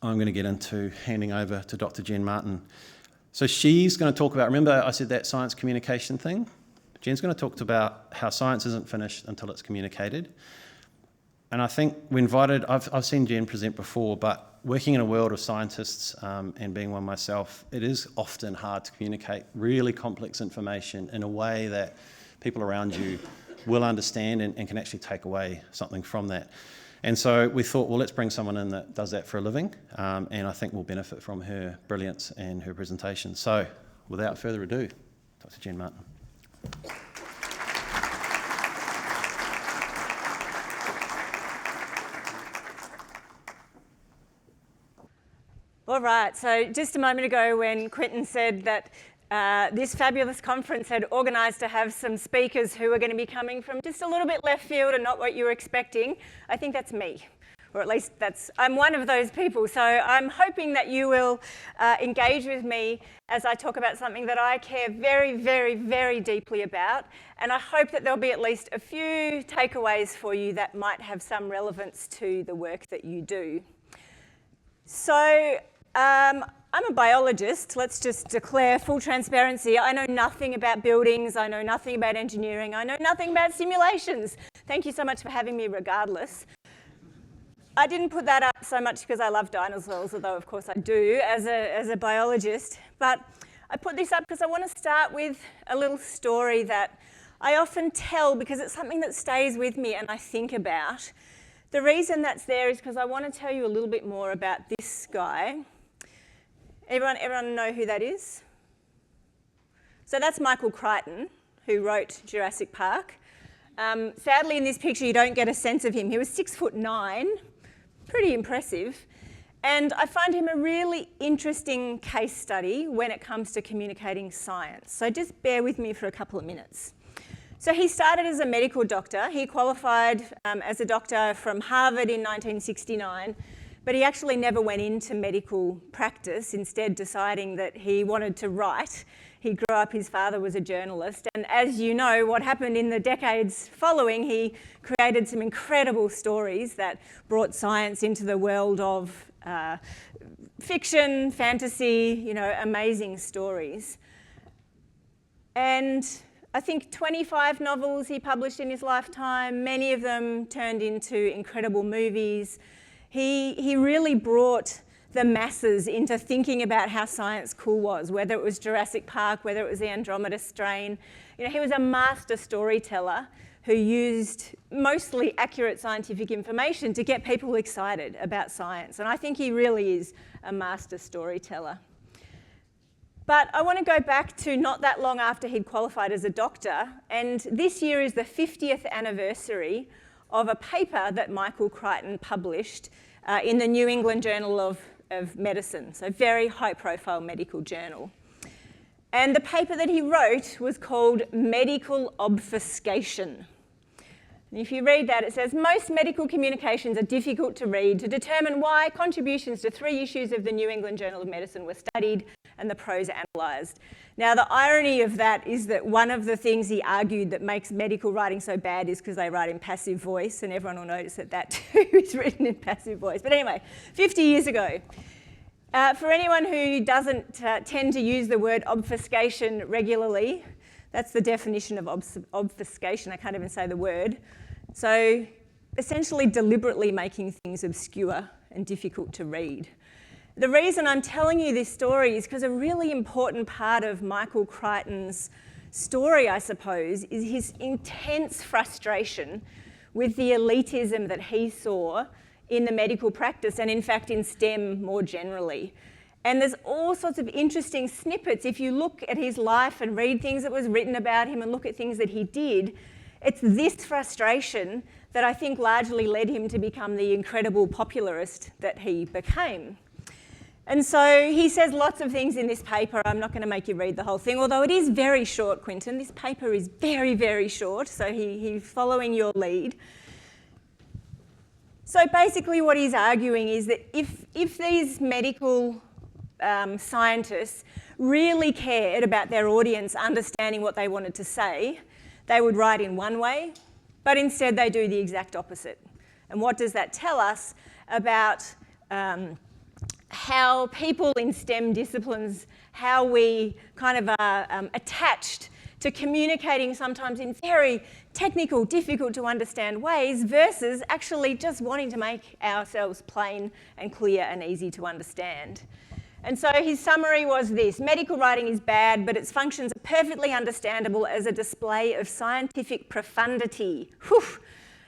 I'm going to get into handing over to Dr. Jen Martin. So she's going to talk about, remember I said that science communication thing? Jen's going to talk about how science isn't finished until it's communicated. And I think we invited, I've seen Jen present before, but working in a world of scientists and being one myself, it is often hard to communicate really complex information in a way that people around you will understand and can actually take away something from that. And so we thought, well, let's bring someone in that does that for a living, and I think we'll benefit from her brilliance and her presentation. So without further ado, Dr. Jen Martin. All right, so just a moment ago when Quentin said that this fabulous conference had organised to have some speakers who are going to be coming from just a little bit left field and not what you were expecting, I think that's me. Or at least I'm one of those people. So I'm hoping that you will engage with me as I talk about something that I care very, very, very deeply about. And I hope that there'll be at least a few takeaways for you that might have some relevance to the work that you do. So I'm a biologist. Let's just declare full transparency. I know nothing about buildings. I know nothing about engineering. I know nothing about simulations. Thank you so much for having me regardless. I didn't put that up so much because I love dinosaurs, although of course I do as a biologist. But I put this up because I want to start with a little story that I often tell because it's something that stays with me and I think about. The reason that's there is because I want to tell you a little bit more about this guy. Everyone know who that is? So that's Michael Crichton, who wrote Jurassic Park. Sadly, in this picture, you don't get a sense of him. He was 6'9", pretty impressive. And I find him a really interesting case study when it comes to communicating science. So just bear with me for a couple of minutes. So he started as a medical doctor. He qualified as a doctor from Harvard in 1969, but he actually never went into medical practice, instead deciding that he wanted to write. He grew up, his father was a journalist, and as you know, what happened in the decades following, he created some incredible stories that brought science into the world of fiction, fantasy, amazing stories. And I think 25 novels he published in his lifetime, many of them turned into incredible movies. He really brought the masses into thinking about how science cool was, whether it was Jurassic Park, whether it was the Andromeda strain. He was a master storyteller who used mostly accurate scientific information to get people excited about science. And I think he really is a master storyteller. But I want to go back to not that long after he'd qualified as a doctor, and this year is the 50th anniversary of a paper that Michael Crichton published in the New England Journal of Medicine, so very high-profile medical journal. And the paper that he wrote was called Medical Obfuscation. And if you read that, it says, most medical communications are difficult to read. To determine why, contributions to 3 issues of the New England Journal of Medicine were studied and the prose analysed. Now, the irony of that is that one of the things he argued that makes medical writing so bad is because they write in passive voice, and everyone will notice that that too is written in passive voice. But anyway, 50 years ago. For anyone who doesn't tend to use the word obfuscation regularly, that's the definition of obfuscation. I can't even say the word. So essentially deliberately making things obscure and difficult to read. The reason I'm telling you this story is because a really important part of Michael Crichton's story, I suppose, is his intense frustration with the elitism that he saw in the medical practice and in fact in STEM more generally. And there's all sorts of interesting snippets. If you look at his life and read things that was written about him and look at things that he did, it's this frustration that I think largely led him to become the incredible popularist that he became. And so he says lots of things in this paper. I'm not going to make you read the whole thing, although it is very short, Quentin. This paper is very, very short, so he's following your lead. So basically what he's arguing is that if these medical scientists really cared about their audience understanding what they wanted to say, they would write in one way, but instead they do the exact opposite. And what does that tell us about how people in STEM disciplines, how we kind of are attached to communicating sometimes in very technical, difficult to understand ways versus actually just wanting to make ourselves plain and clear and easy to understand. And so his summary was this: medical writing is bad, but its functions are perfectly understandable as a display of scientific profundity,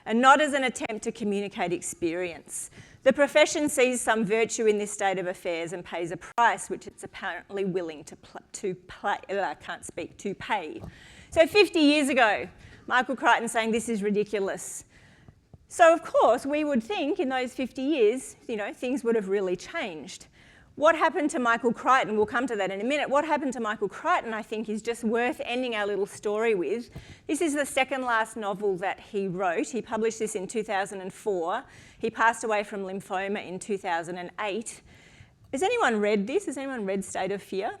and not as an attempt to communicate experience. The profession sees some virtue in this state of affairs and pays a price which it's apparently willing to pay. So 50 years ago, Michael Crichton saying this is ridiculous. So of course, we would think in those 50 years, things would have really changed. What happened to Michael Crichton, we'll come to that in a minute, what happened to Michael Crichton I think is just worth ending our little story with. This is the second last novel that he wrote. He published this in 2004. He passed away from lymphoma in 2008. Has anyone read this? Has anyone read State of Fear?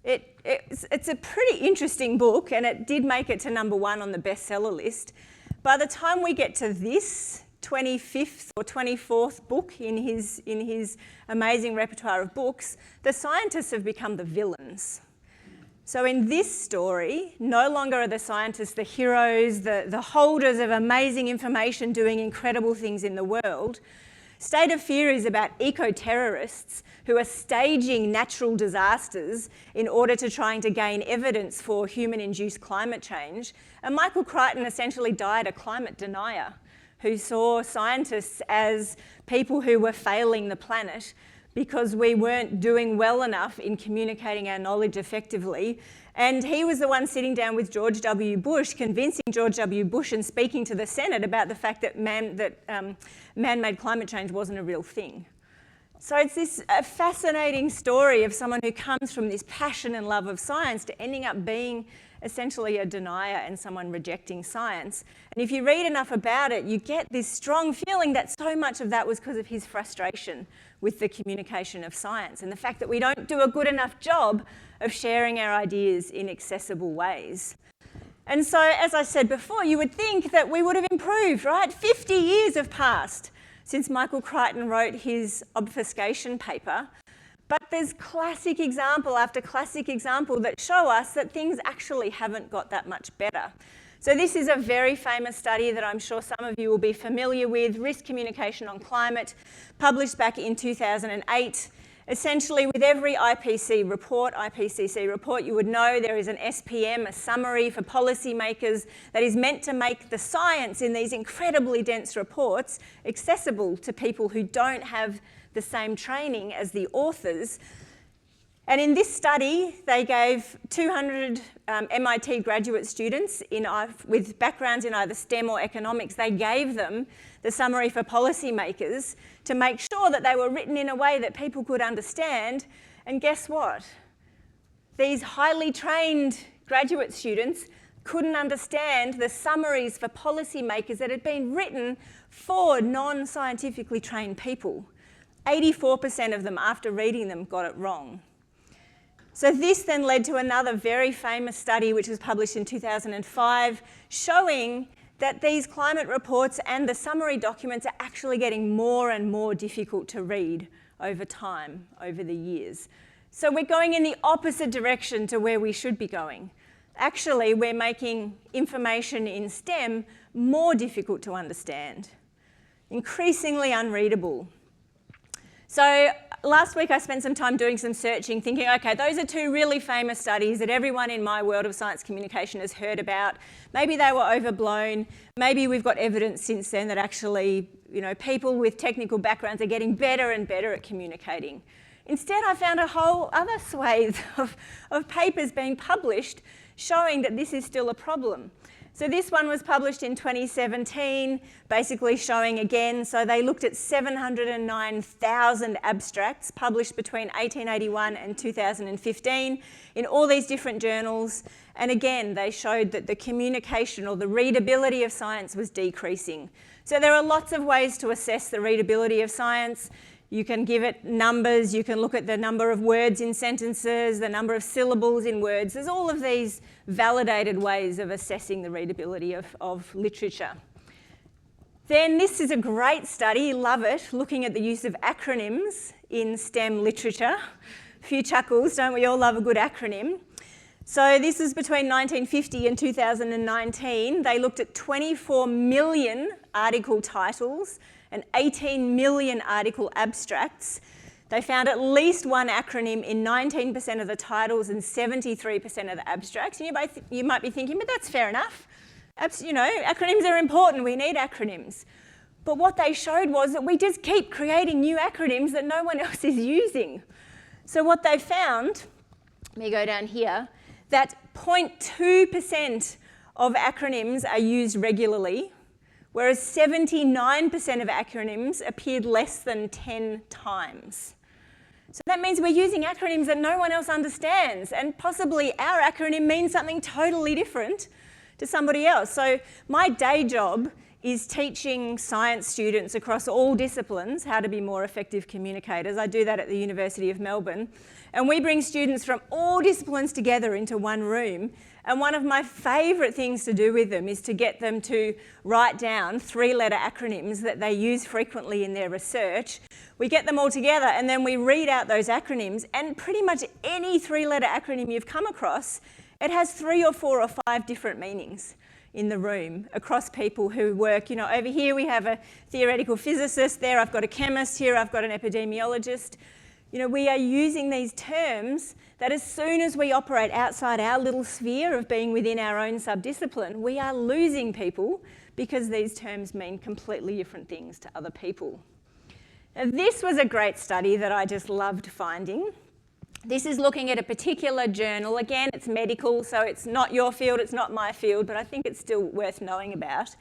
It's a pretty interesting book, and it did make it to #1 on the bestseller list. By the time we get to this 25th or 24th book in his amazing repertoire of books, the scientists have become the villains. So in this story, no longer are the scientists the heroes, the holders of amazing information doing incredible things in the world. State of Fear is about eco-terrorists who are staging natural disasters in order to trying to gain evidence for human-induced climate change. And Michael Crichton essentially died a climate denier who saw scientists as people who were failing the planet because we weren't doing well enough in communicating our knowledge effectively. And he was the one sitting down with George W. Bush, convincing George W. Bush and speaking to the Senate about the fact that man-made climate change wasn't a real thing. So it's this fascinating story of someone who comes from this passion and love of science to ending up being essentially a denier and someone rejecting science. And if you read enough about it, you get this strong feeling that so much of that was because of his frustration with the communication of science and the fact that we don't do a good enough job of sharing our ideas in accessible ways. And so, as I said before, you would think that we would have improved, right? 50 years have passed since Michael Crichton wrote his obfuscation paper. But there's classic example after classic example that show us that things actually haven't got that much better. So this is a very famous study that I'm sure some of you will be familiar with, Risk Communication on Climate, published back in 2008. Essentially, with every IPCC report, you would know there is an SPM, a summary for policymakers that is meant to make the science in these incredibly dense reports accessible to people who don't have the same training as the authors. And in this study, they gave 200 MIT graduate students with backgrounds in either STEM or economics, they gave them the summary for policymakers to make sure that they were written in a way that people could understand. And guess what? These highly trained graduate students couldn't understand the summaries for policymakers that had been written for non-scientifically trained people. 84% of them, after reading them, got it wrong. So this then led to another very famous study which was published in 2005 showing that these climate reports and the summary documents are actually getting more and more difficult to read over time, over the years. So we're going in the opposite direction to where we should be going. Actually, we're making information in STEM more difficult to understand, increasingly unreadable. So last week I spent some time doing some searching, thinking, okay, those are two really famous studies that everyone in my world of science communication has heard about. Maybe they were overblown. Maybe we've got evidence since then that actually, people with technical backgrounds are getting better and better at communicating. Instead, I found a whole other swathe of papers being published showing that this is still a problem. So this one was published in 2017, basically showing again, so they looked at 709,000 abstracts published between 1881 and 2015 in all these different journals. And again, they showed that the communication or the readability of science was decreasing. So there are lots of ways to assess the readability of science. You can give it numbers, you can look at the number of words in sentences, the number of syllables in words. There's all of these validated ways of assessing the readability of literature. Then this is a great study, love it, looking at the use of acronyms in STEM literature. A few chuckles, don't we all love a good acronym? So this is between 1950 and 2019. They looked at 24 million article titles and 18 million article abstracts. They found at least one acronym in 19% of the titles and 73% of the abstracts. And you might be thinking, but that's fair enough. Acronyms are important, we need acronyms. But what they showed was that we just keep creating new acronyms that no one else is using. So what they found, let me go down here, that 0.2% of acronyms are used regularly, whereas 79% of acronyms appeared less than 10 times. So that means we're using acronyms that no one else understands, and possibly our acronym means something totally different to somebody else. So my day job is teaching science students across all disciplines how to be more effective communicators. I do that at the University of Melbourne. And we bring students from all disciplines together into one room. And one of my favourite things to do with them is to get them to write down 3-letter acronyms that they use frequently in their research. We get them all together and then we read out those acronyms, and pretty much any 3-letter acronym you've come across, it has 3 or 4 or 5 different meanings in the room across people who work. Over here we have a theoretical physicist, there I've got a chemist, here I've got an epidemiologist. We are using these terms that as soon as we operate outside our little sphere of being within our own subdiscipline, we are losing people because these terms mean completely different things to other people. Now, this was a great study that I just loved finding. This is looking at a particular journal. Again, it's medical, so it's not your field, it's not my field, but I think it's still worth knowing about.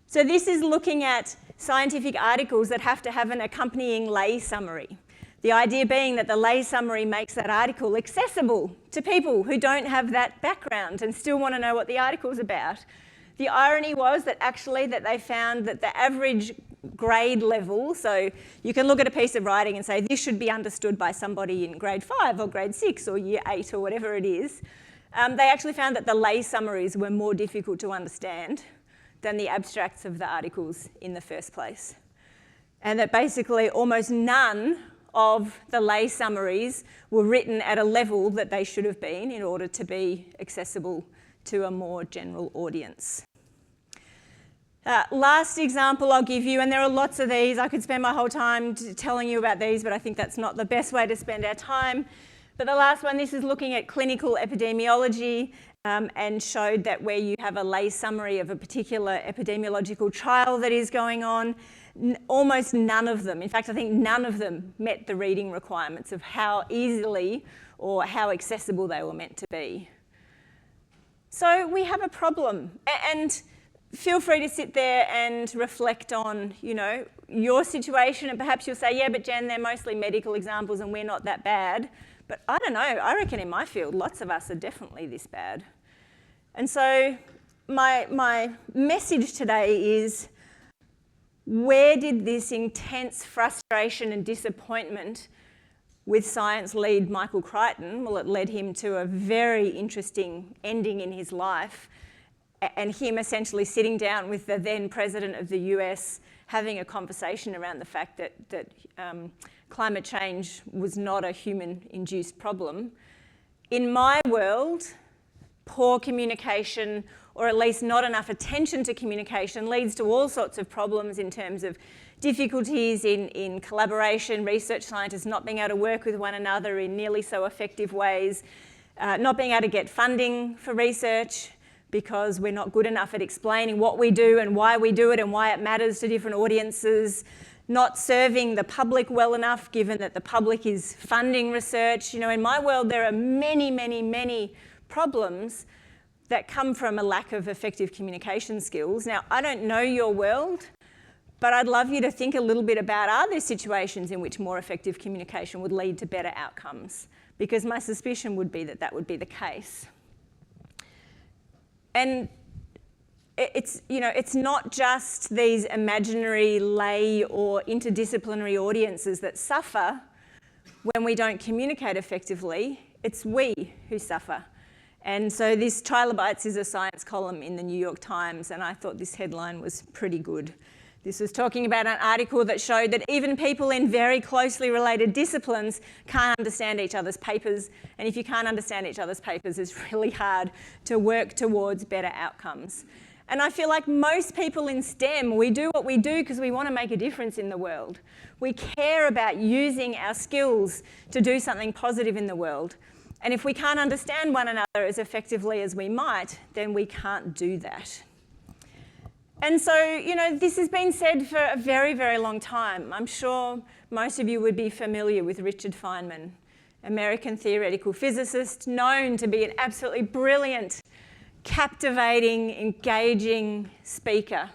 So this is looking at scientific articles that have to have an accompanying lay summary. The idea being that the lay summary makes that article accessible to people who don't have that background and still want to know what the article's about. The irony was that they found that the average grade level, so you can look at a piece of writing and say this should be understood by somebody in grade 5 or grade 6 or year 8 or whatever it is. They actually found that the lay summaries were more difficult to understand than the abstracts of the articles in the first place. And that basically almost none of the lay summaries were written at a level that they should have been in order to be accessible to a more general audience. Last example I'll give you, and there are lots of these. I could spend my whole time telling you about these, but I think that's not the best way to spend our time. But the last one, this is looking at clinical epidemiology, and showed that where you have a lay summary of a particular epidemiological trial that is going on, almost none of them, in fact, I think none of them met the reading requirements of how easily or how accessible they were meant to be. So we have a problem, and feel free to sit there and reflect on, your situation, and perhaps you'll say, yeah, but Jen, they're mostly medical examples and we're not that bad. But I don't know, I reckon in my field, lots of us are definitely this bad. And so my message today is, where did this intense frustration and disappointment with science lead Michael Crichton? Well, it led him to a very interesting ending in his life, and him essentially sitting down with the then president of the US, having a conversation around the fact that climate change was not a human-induced problem. In my world, poor communication, or at least not enough attention to communication, leads to all sorts of problems in terms of difficulties in collaboration, research scientists not being able to work with one another in nearly so effective ways, not being able to get funding for research because we're not good enough at explaining what we do and why we do it and why it matters to different audiences, not serving the public well enough given that the public is funding research. In my world there are many, many, many problems that come from a lack of effective communication skills. Now, I don't know your world, but I'd love you to think a little bit about, are there situations in which more effective communication would lead to better outcomes? Because my suspicion would be that that would be the case. And it's not just these imaginary lay or interdisciplinary audiences that suffer when we don't communicate effectively, it's we who suffer. And so this Trilobites is a science column in the New York Times, and I thought this headline was pretty good. This was talking about an article that showed that even people in very closely related disciplines can't understand each other's papers. And if you can't understand each other's papers, it's really hard to work towards better outcomes. And I feel like most people in STEM, we do what we do because we want to make a difference in the world. We care about using our skills to do something positive in the world. And if we can't understand one another as effectively as we might, then we can't do that. And so, you know, this has been said for a very, very long time. I'm sure most of you would be familiar with Richard Feynman, American theoretical physicist, known to be an absolutely brilliant, captivating, engaging speaker.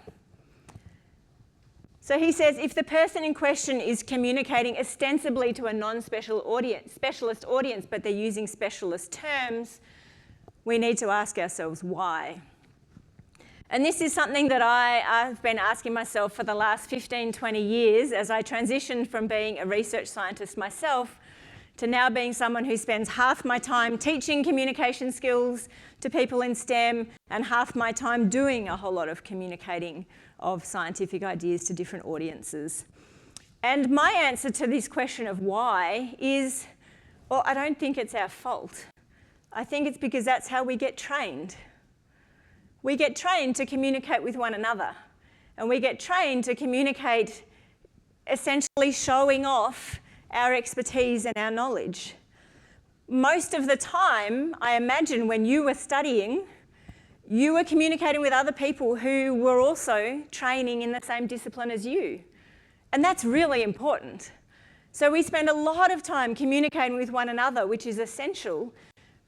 So he says, if the person in question is communicating ostensibly to a specialist audience, but they're using specialist terms, we need to ask ourselves why. And this is something that I've been asking myself for the last 15, 20 years as I transitioned from being a research scientist myself to now being someone who spends half my time teaching communication skills to people in STEM and half my time doing a whole lot of communicating of scientific ideas to different audiences. And my answer to this question of why is, well, I don't think it's our fault. I think it's because that's how we get trained. We get trained to communicate with one another, and we get trained to communicate essentially showing off our expertise and our knowledge. Most of the time, I imagine when you were studying, you were communicating with other people who were also training in the same discipline as you. And that's really important. So we spend a lot of time communicating with one another, which is essential.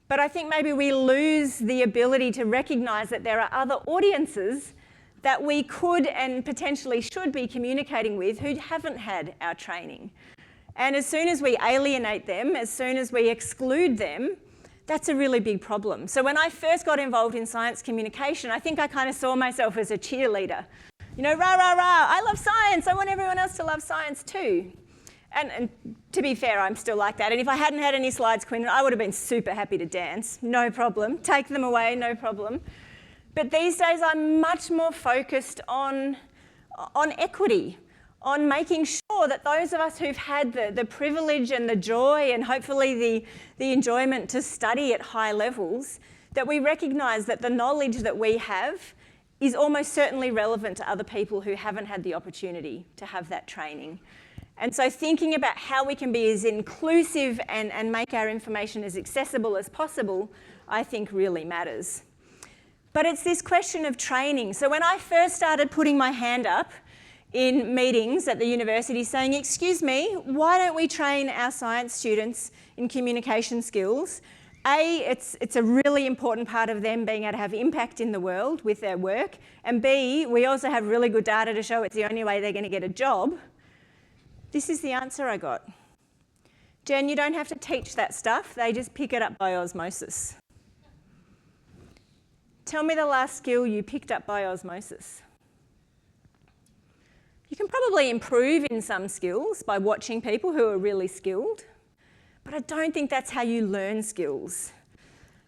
But I think maybe we lose the ability to recognise that there are other audiences that we could and potentially should be communicating with who haven't had our training. And as soon as we alienate them, as soon as we exclude them, that's a really big problem. So when I first got involved in science communication, I think I kind of saw myself as a cheerleader. You know, rah, rah, rah, I love science, I want everyone else to love science too. And to be fair, I'm still like that. And if I hadn't had any slides, Quinn, I would have been super happy to dance. No problem. Take them away, no problem. But these days, I'm much more focused on equity, on making sure that those of us who've had the privilege and the joy and hopefully the enjoyment to study at high levels, that we recognise that the knowledge that we have is almost certainly relevant to other people who haven't had the opportunity to have that training. And so thinking about how we can be as inclusive and make our information as accessible as possible, I think really matters. But it's this question of training. So when I first started putting my hand up in meetings at the university saying, excuse me, why don't we train our science students in communication skills? A, it's a really important part of them being able to have impact in the world with their work. And B, we also have really good data to show it's the only way they're going to get a job. This is the answer I got. Jen, you don't have to teach that stuff. They just pick it up by osmosis. Tell me the last skill you picked up by osmosis. You can probably improve in some skills by watching people who are really skilled, but I don't think that's how you learn skills.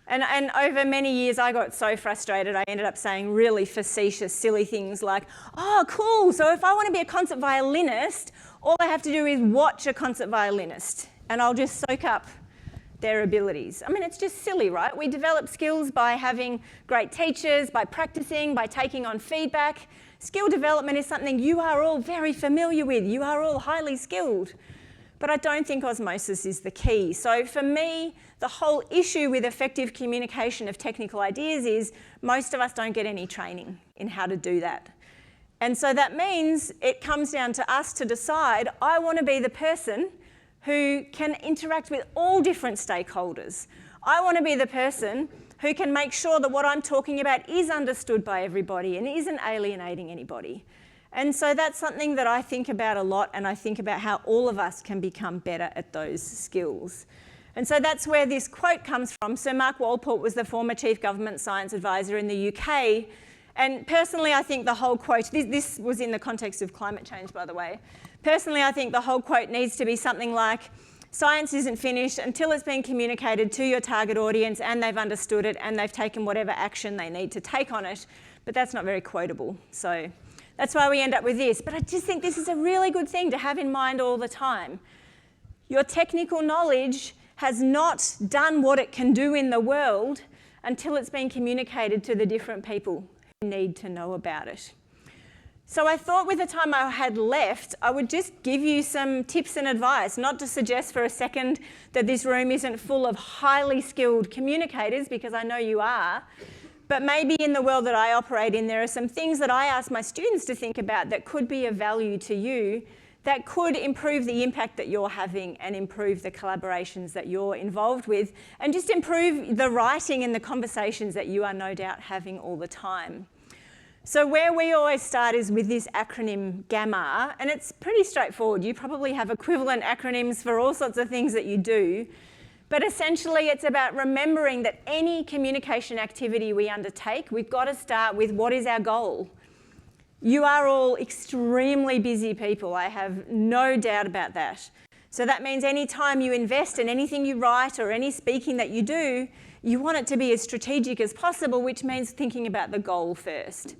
And over many years, I got so frustrated, I ended up saying really facetious, silly things like, oh, cool, so if I want to be a concert violinist, all I have to do is watch a concert violinist, and I'll just soak up their abilities. I mean, it's just silly, right? We develop skills by having great teachers, by practicing, by taking on feedback. Skill development is something you are all very familiar with. You are all highly skilled. But I don't think osmosis is the key. So for me, the whole issue with effective communication of technical ideas is most of us don't get any training in how to do that. And so that means it comes down to us to decide, I want to be the person who can interact with all different stakeholders. I want to be the person who can make sure that what I'm talking about is understood by everybody and isn't alienating anybody. And so that's something that I think about a lot, and I think about how all of us can become better at those skills. And so that's where this quote comes from. Sir Mark Walport was the former Chief Government Science Advisor in the UK. And personally, I think the whole quote, this was in the context of climate change, by the way. Personally, I think the whole quote needs to be something like, science isn't finished until it's been communicated to your target audience and they've understood it and they've taken whatever action they need to take on it. But that's not very quotable. So That's why we end up with this. But I just think this is a really good thing to have in mind all the time. Your technical knowledge has not done what it can do in the world until it's been communicated to the different people who need to know about it. So I thought with the time I had left, I would just give you some tips and advice, not to suggest for a second that this room isn't full of highly skilled communicators, because I know you are, but maybe in the world that I operate in, there are some things that I ask my students to think about that could be of value to you, that could improve the impact that you're having and improve the collaborations that you're involved with, and just improve the writing and the conversations that you are no doubt having all the time. So where we always start is with this acronym GAMMA, and it's pretty straightforward. You probably have equivalent acronyms for all sorts of things that you do, but essentially it's about remembering that any communication activity we undertake, we've got to start with what is our goal. You are all extremely busy people, I have no doubt about that. So that means any time you invest in anything you write or any speaking that you do, you want it to be as strategic as possible, which means thinking about the goal first.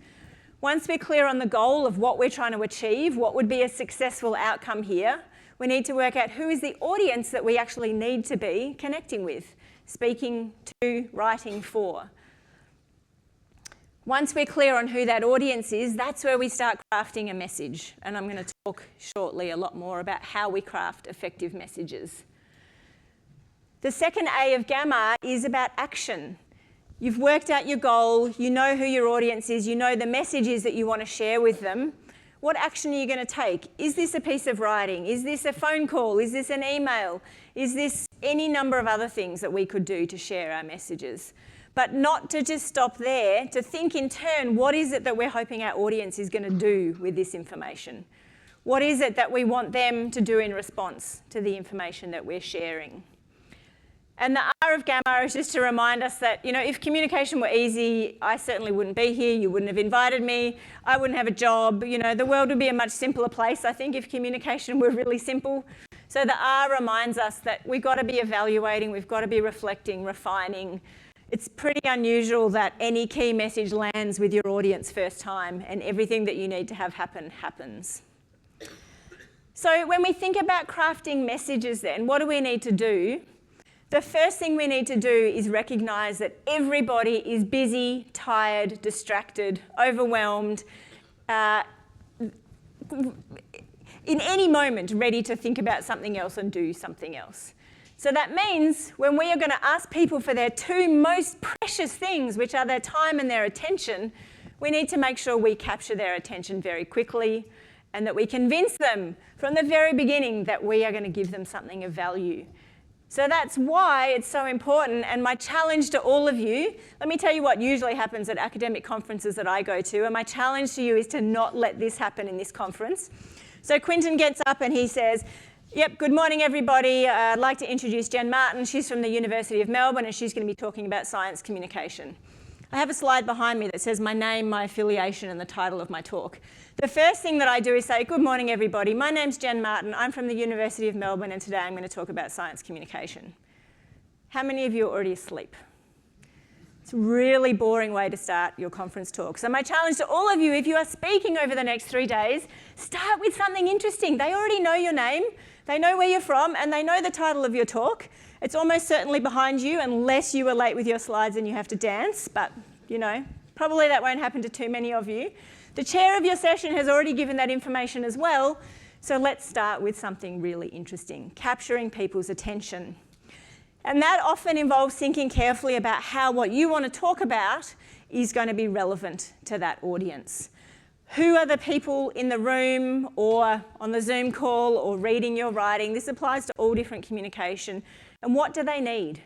Once we're clear on the goal of what we're trying to achieve, what would be a successful outcome here, we need to work out who is the audience that we actually need to be connecting with, speaking to, writing for. Once we're clear on who that audience is, that's where we start crafting a message. And I'm going to talk shortly a lot more about how we craft effective messages. The second A of GAMMA is about action. You've worked out your goal, you know who your audience is, you know the messages that you want to share with them. What action are you going to take? Is this a piece of writing? Is this a phone call? Is this an email? Is this any number of other things that we could do to share our messages? But not to just stop there, to think in turn, what is it that we're hoping our audience is going to do with this information? What is it that we want them to do in response to the information that we're sharing? And the R of GAMMA is just to remind us that, if communication were easy, I certainly wouldn't be here, you wouldn't have invited me, I wouldn't have a job, the world would be a much simpler place, I think, if communication were really simple. So the R reminds us that we've got to be evaluating, we've got to be reflecting, refining. It's pretty unusual that any key message lands with your audience first time and everything that you need to have happen happens. So when we think about crafting messages then, what do we need to do? The first thing we need to do is recognise that everybody is busy, tired, distracted, overwhelmed, in any moment ready to think about something else and do something else. So that means when we are going to ask people for their two most precious things, which are their time and their attention, we need to make sure we capture their attention very quickly and that we convince them from the very beginning that we are going to give them something of value. So that's why it's so important, and my challenge to all of you, let me tell you what usually happens at academic conferences that I go to, and my challenge to you is to not let this happen in this conference. So Quinton gets up and he says, yep, good morning everybody, I'd like to introduce Jen Martin, she's from the University of Melbourne and she's going to be talking about science communication. I have a slide behind me that says my name, my affiliation and the title of my talk. The first thing that I do is say, good morning everybody, my name's Jen Martin, I'm from the University of Melbourne and today I'm going to talk about science communication. How many of you are already asleep? It's a really boring way to start your conference talk. So my challenge to all of you, if you are speaking over the next 3 days, start with something interesting. They already know your name, they know where you're from and they know the title of your talk. It's almost certainly behind you unless you were late with your slides and you have to dance, but probably that won't happen to too many of you. The chair of your session has already given that information as well, so let's start with something really interesting, capturing people's attention. And that often involves thinking carefully about how what you want to talk about is going to be relevant to that audience. Who are the people in the room or on the Zoom call or reading your writing? This applies to all different communication. And what do they need?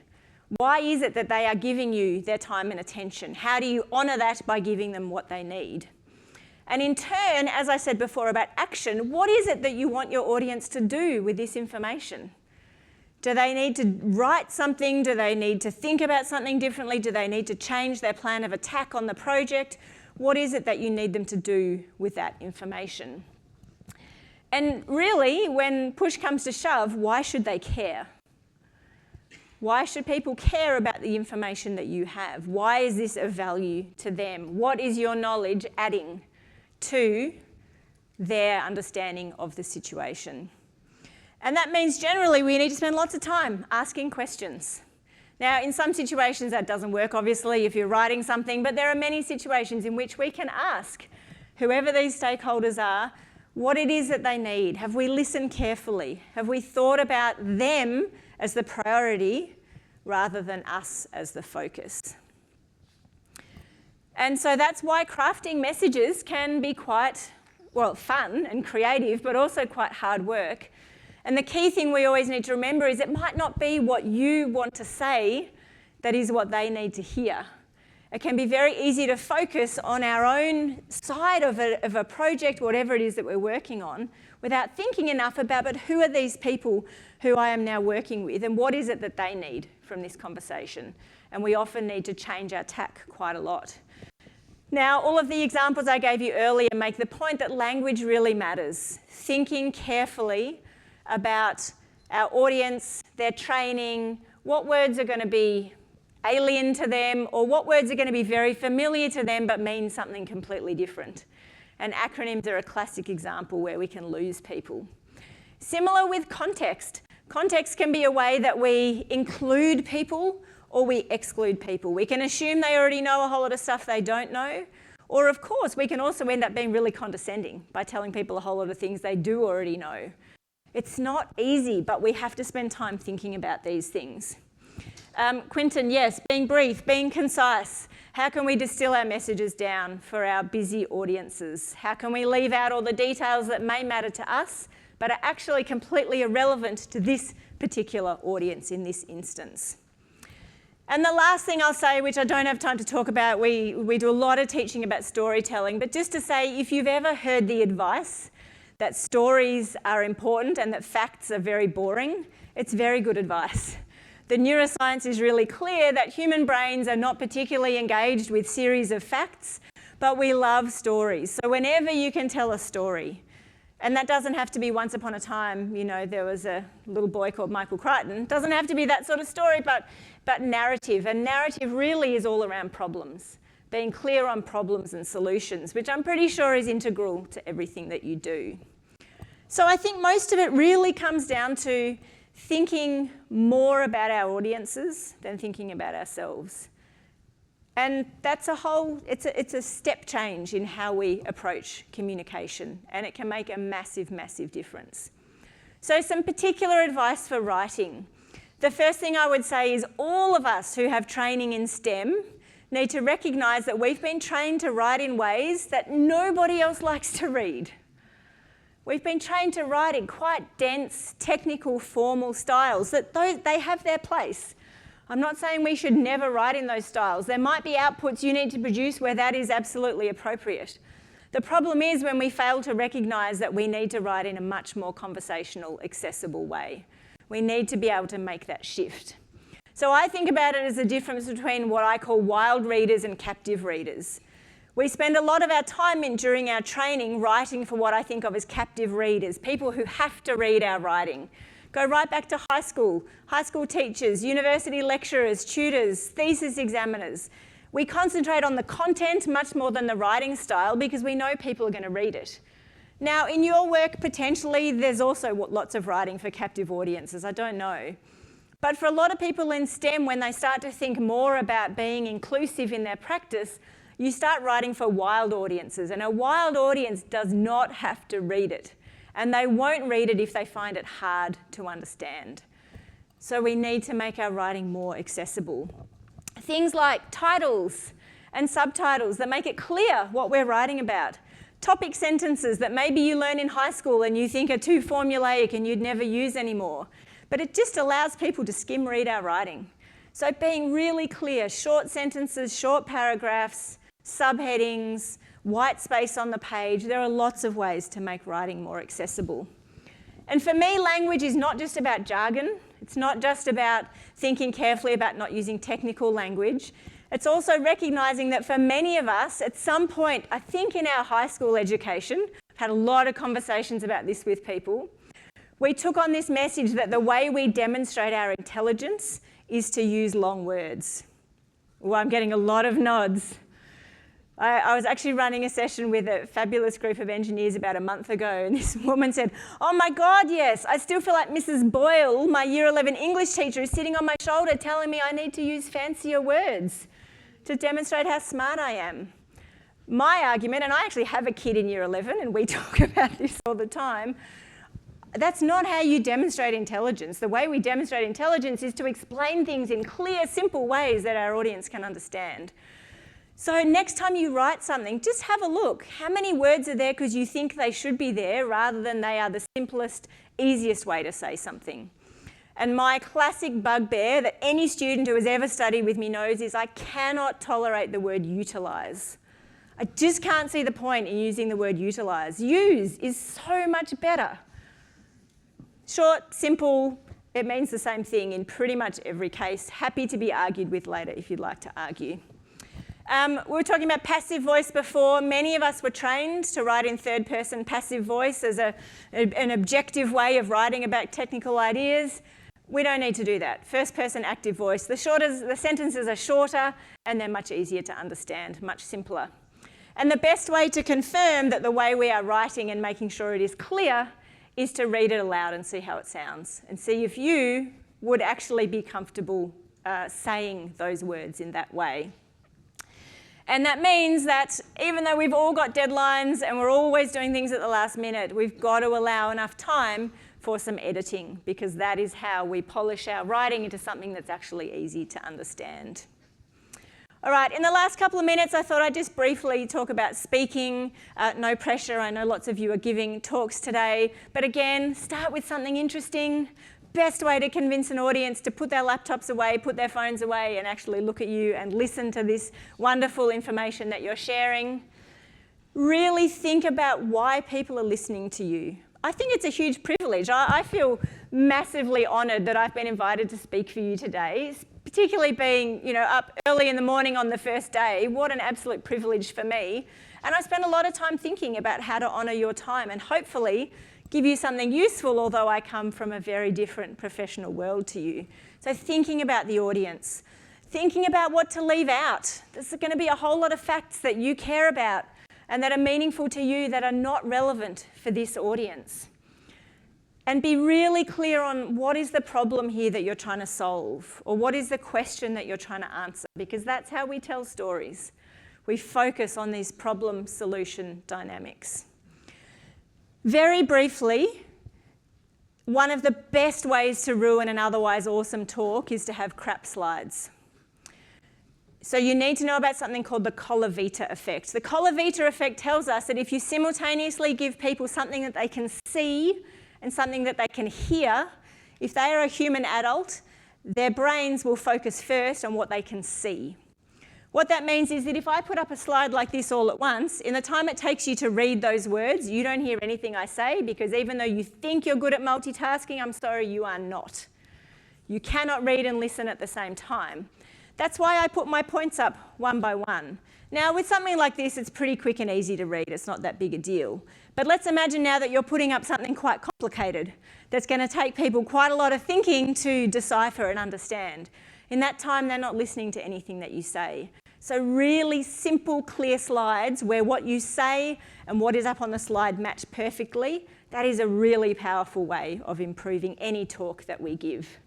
Why is it that they are giving you their time and attention? How do you honour that by giving them what they need? And in turn, as I said before about action, what is it that you want your audience to do with this information? Do they need to write something? Do they need to think about something differently? Do they need to change their plan of attack on the project? What is it that you need them to do with that information? And really, when push comes to shove, why should they care? Why should people care about the information that you have? Why is this of value to them? What is your knowledge adding to their understanding of the situation. And that means generally we need to spend lots of time asking questions. Now, in some situations that doesn't work, obviously, if you're writing something, but there are many situations in which we can ask whoever these stakeholders are what it is that they need. Have we listened carefully? Have we thought about them as the priority rather than us as the focus? And so that's why crafting messages can be quite, well, fun and creative, but also quite hard work. And the key thing we always need to remember is it might not be what you want to say that is what they need to hear. It can be very easy to focus on our own side of a project, whatever it is that we're working on, without thinking enough about, but who are these people who I am now working with, and what is it that they need from this conversation? And we often need to change our tack quite a lot. Now, all of the examples I gave you earlier make the point that language really matters. Thinking carefully about our audience, their training, what words are going to be alien to them, or what words are going to be very familiar to them but mean something completely different. And acronyms are a classic example where we can lose people. Similar with context. Context can be a way that we include people or we exclude people. We can assume they already know a whole lot of stuff they don't know, or of course we can also end up being really condescending by telling people a whole lot of things they do already know. It's not easy, but we have to spend time thinking about these things. Quinton, yes, being brief, being concise. How can we distill our messages down for our busy audiences? How can we leave out all the details that may matter to us, but are actually completely irrelevant to this particular audience in this instance? And the last thing I'll say, which I don't have time to talk about, we do a lot of teaching about storytelling, but just to say, if you've ever heard the advice that stories are important and that facts are very boring, it's very good advice. The neuroscience is really clear that human brains are not particularly engaged with series of facts, but we love stories. So whenever you can tell a story, and that doesn't have to be once upon a time, you know, there was a little boy called Michael Crichton. It doesn't have to be that sort of story, but narrative. And narrative really is all around problems, being clear on problems and solutions, which I'm pretty sure is integral to everything that you do. So I think most of it really comes down to thinking more about our audiences than thinking about ourselves. And that's it's a step change in how we approach communication, and it can make a massive, massive difference. So some particular advice for writing. The first thing I would say is all of us who have training in STEM need to recognise that we've been trained to write in ways that nobody else likes to read. We've been trained to write in quite dense, technical, formal styles that they have their place. I'm not saying we should never write in those styles. There might be outputs you need to produce where that is absolutely appropriate. The problem is when we fail to recognise that we need to write in a much more conversational, accessible way. We need to be able to make that shift. So I think about it as a difference between what I call wild readers and captive readers. We spend a lot of our time during our training writing for what I think of as captive readers, people who have to read our writing. Go right back to high school teachers, university lecturers, tutors, thesis examiners. We concentrate on the content much more than the writing style because we know people are going to read it. Now, in your work, potentially, there's also lots of writing for captive audiences, I don't know. But for a lot of people in STEM, when they start to think more about being inclusive in their practice, you start writing for wild audiences, and a wild audience does not have to read it. And they won't read it if they find it hard to understand. So we need to make our writing more accessible. Things like titles and subtitles that make it clear what we're writing about. Topic sentences that maybe you learn in high school and you think are too formulaic and you'd never use anymore. But it just allows people to skim read our writing. So being really clear, short sentences, short paragraphs, subheadings, white space on the page, there are lots of ways to make writing more accessible. And for me, language is not just about jargon. It's not just about thinking carefully about not using technical language. It's also recognising that for many of us, at some point, I think in our high school education, I've had a lot of conversations about this with people, we took on this message that the way we demonstrate our intelligence is to use long words. Well, I'm getting a lot of nods. I was actually running a session with a fabulous group of engineers about a month ago, and this woman said, "Oh my God, yes, I still feel like Mrs. Boyle, my Year 11 English teacher, is sitting on my shoulder telling me I need to use fancier words to demonstrate how smart I am." My argument, and I actually have a kid in Year 11, and we talk about this all the time, that's not how you demonstrate intelligence. The way we demonstrate intelligence is to explain things in clear, simple ways that our audience can understand. So next time you write something, just have a look. How many words are there because you think they should be there rather than they are the simplest, easiest way to say something? And my classic bugbear that any student who has ever studied with me knows is I cannot tolerate the word utilise. I just can't see the point in using the word utilise. Use is so much better. Short, simple, it means the same thing in pretty much every case. Happy to be argued with later if you'd like to argue. We were talking about passive voice before. Many of us were trained to write in third person passive voice as an objective way of writing about technical ideas. We don't need to do that. First person active voice. The sentences are shorter and they're much easier to understand, much simpler. And the best way to confirm that the way we are writing and making sure it is clear is to read it aloud and see how it sounds and see if you would actually be comfortable saying those words in that way. And that means that even though we've all got deadlines and we're always doing things at the last minute, we've got to allow enough time for some editing, because that is how we polish our writing into something that's actually easy to understand. All right, in the last couple of minutes, I thought I'd just briefly talk about speaking. No pressure, I know lots of you are giving talks today, but again, start with something interesting. Best way to convince an audience to put their laptops away, put their phones away, and actually look at you and listen to this wonderful information that you're sharing. Really think about why people are listening to you. I think it's a huge privilege. I feel massively honoured that I've been invited to speak for you today, particularly being, up early in the morning on the first day. What an absolute privilege for me. And I spent a lot of time thinking about how to honour your time and hopefully give you something useful, although I come from a very different professional world to you. So thinking about the audience, thinking about what to leave out. There's going to be a whole lot of facts that you care about and that are meaningful to you that are not relevant for this audience. And be really clear on what is the problem here that you're trying to solve, or what is the question that you're trying to answer, because that's how we tell stories. We focus on these problem-solution dynamics. Very briefly, one of the best ways to ruin an otherwise awesome talk is to have crap slides. So you need to know about something called the Colavita effect. The Colavita effect tells us that if you simultaneously give people something that they can see and something that they can hear, if they are a human adult, their brains will focus first on what they can see. What that means is that if I put up a slide like this all at once, in the time it takes you to read those words, you don't hear anything I say, because even though you think you're good at multitasking, I'm sorry, you are not. You cannot read and listen at the same time. That's why I put my points up one by one. Now, with something like this, it's pretty quick and easy to read. It's not that big a deal. But let's imagine now that you're putting up something quite complicated that's going to take people quite a lot of thinking to decipher and understand. In that time, they're not listening to anything that you say. So really simple, clear slides where what you say and what is up on the slide match perfectly, that is a really powerful way of improving any talk that we give.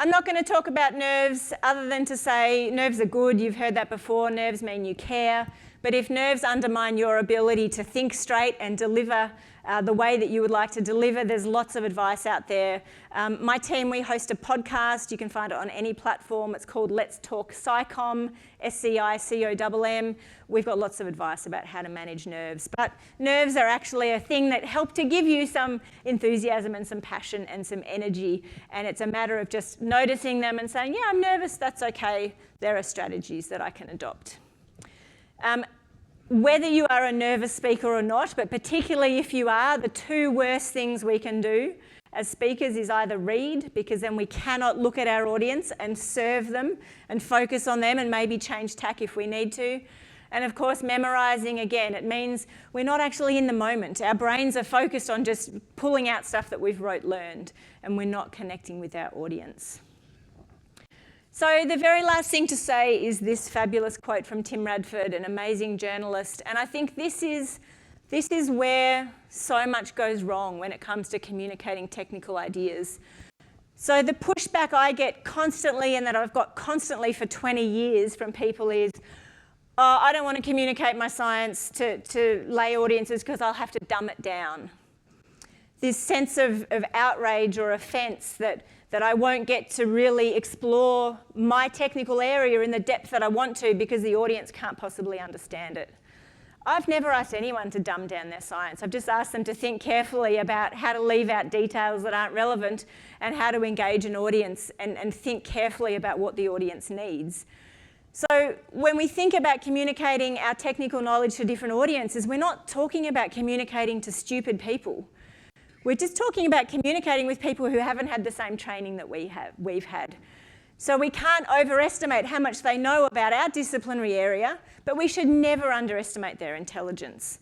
I'm not going to talk about nerves other than to say nerves are good. You've heard that before. Nerves mean you care. But if nerves undermine your ability to think straight and deliver the way that you would like to deliver, there's lots of advice out there. My team, we host a podcast. You can find it on any platform. It's called Let's Talk SciComm, SCICOMM. We've got lots of advice about how to manage nerves. But nerves are actually a thing that help to give you some enthusiasm and some passion and some energy. And it's a matter of just noticing them and saying, yeah, I'm nervous, that's okay. There are strategies that I can adopt. Whether you are a nervous speaker or not, but particularly if you are, the two worst things we can do as speakers is either read, because then we cannot look at our audience and serve them and focus on them and maybe change tack if we need to. And of course, memorising, again, it means we're not actually in the moment. Our brains are focused on just pulling out stuff that we've learned, and we're not connecting with our audience. So the very last thing to say is this fabulous quote from Tim Radford, an amazing journalist, and I think this is where so much goes wrong when it comes to communicating technical ideas. So the pushback I get constantly, and that I've got constantly for 20 years from people is, oh, I don't want to communicate my science to lay audiences because I'll have to dumb it down. This sense of outrage or offence that I won't get to really explore my technical area in the depth that I want to because the audience can't possibly understand it. I've never asked anyone to dumb down their science. I've just asked them to think carefully about how to leave out details that aren't relevant and how to engage an audience and think carefully about what the audience needs. So when we think about communicating our technical knowledge to different audiences, we're not talking about communicating to stupid people. We're just talking about communicating with people who haven't had the same training that we've had. So we can't overestimate how much they know about our disciplinary area, but we should never underestimate their intelligence.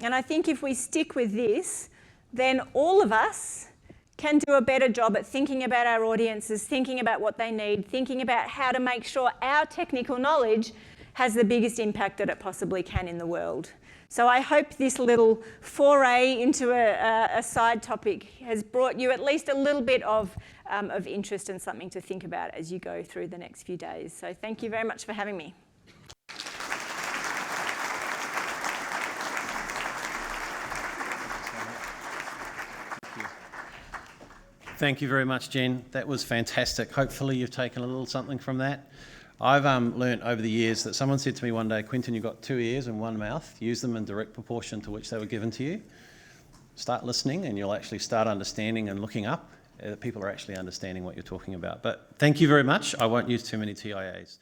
And I think if we stick with this, then all of us can do a better job at thinking about our audiences, thinking about what they need, thinking about how to make sure our technical knowledge has the biggest impact that it possibly can in the world. So I hope this little foray into a side topic has brought you at least a little bit of interest and something to think about as you go through the next few days. So thank you very much for having me. Thank you very much, Jen. That was fantastic. Hopefully you've taken a little something from that. I've learnt over the years that someone said to me one day, Quinton, you've got 2 ears and 1 mouth. Use them in direct proportion to which they were given to you. Start listening and you'll actually start understanding and looking up. People are actually understanding what you're talking about. But thank you very much. I won't use too many TIAs.